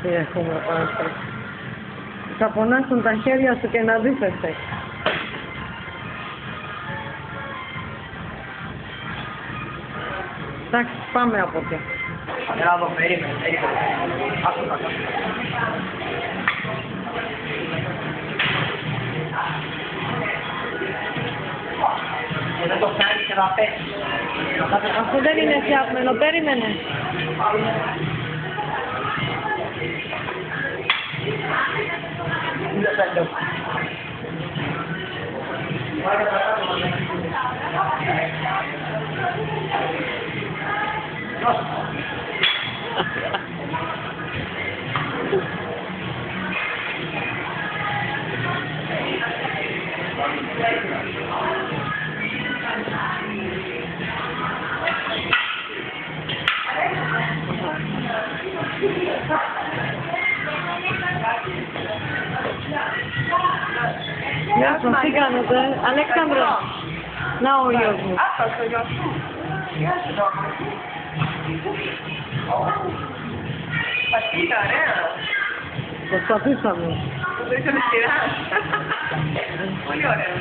τι έχουμε πάθει. Θα πονάσουν τα χέρια σου και να δίσεσαι. Εντάξει, πάμε από εκεί. Έλα εδώ, περίμενε. Άκου τα κάτω. Και δεν το κάνεις και θα πέσεις. Αυτό δεν είναι φτιάχμενο, περίμενε. Δεν θέλω. Γεια σας, τι κάνετε, Αλέξανδρο. Να ο γιος μου. Αυτός ο γιος σου. Γεια σου το. Πατήκα, ωραία. Προσπαθήσαμε. Το βρίσκαμε σειρά. Πολύ ωραία.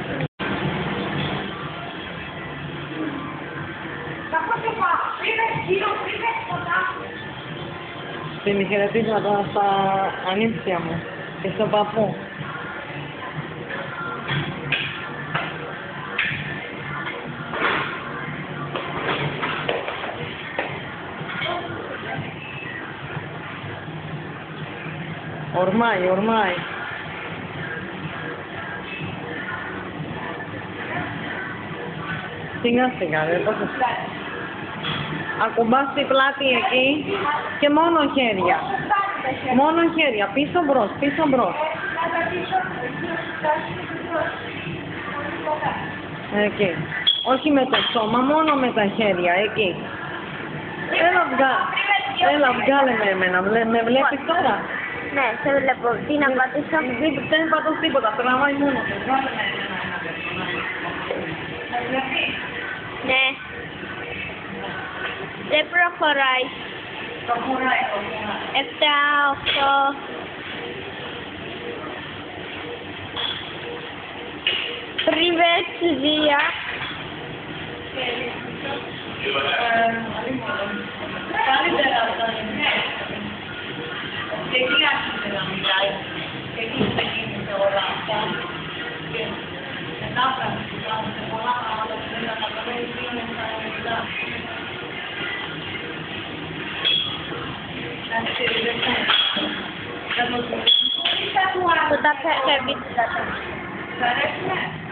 Στην χαιρετίσματα στα ανήψια μου και στον παππού. Ορμάει, ορμάει. Σιγά σιγά, δεν το ακουμπάς τη πλάτη εκεί και μόνο χέρια. Μόνο χέρια, πίσω μπρος, πίσω μπρος. Εκεί. Όχι με το σώμα, μόνο με τα χέρια, εκεί. Έλα βγάλε με εμένα, με βλέπεις τώρα. Ναι, σε βλέπω. Τι να πατήσω. Δεν πατώ τίποτα, τραβάει μόνο. Ναι. Δεν προχωράει. Προχωράει. 7, 8. Priveția. Καλύτερα αυτό είναι. Και εκεί άρχισε να μιλάει. Και εκεί ξεκίνησε όλα αυτά. Και μετά πραγματικά πολλά πράγματα που δεν τα καταλαβαίνει είναι κανονικά. Που τα φεύγει. Σ' αρέσουνε?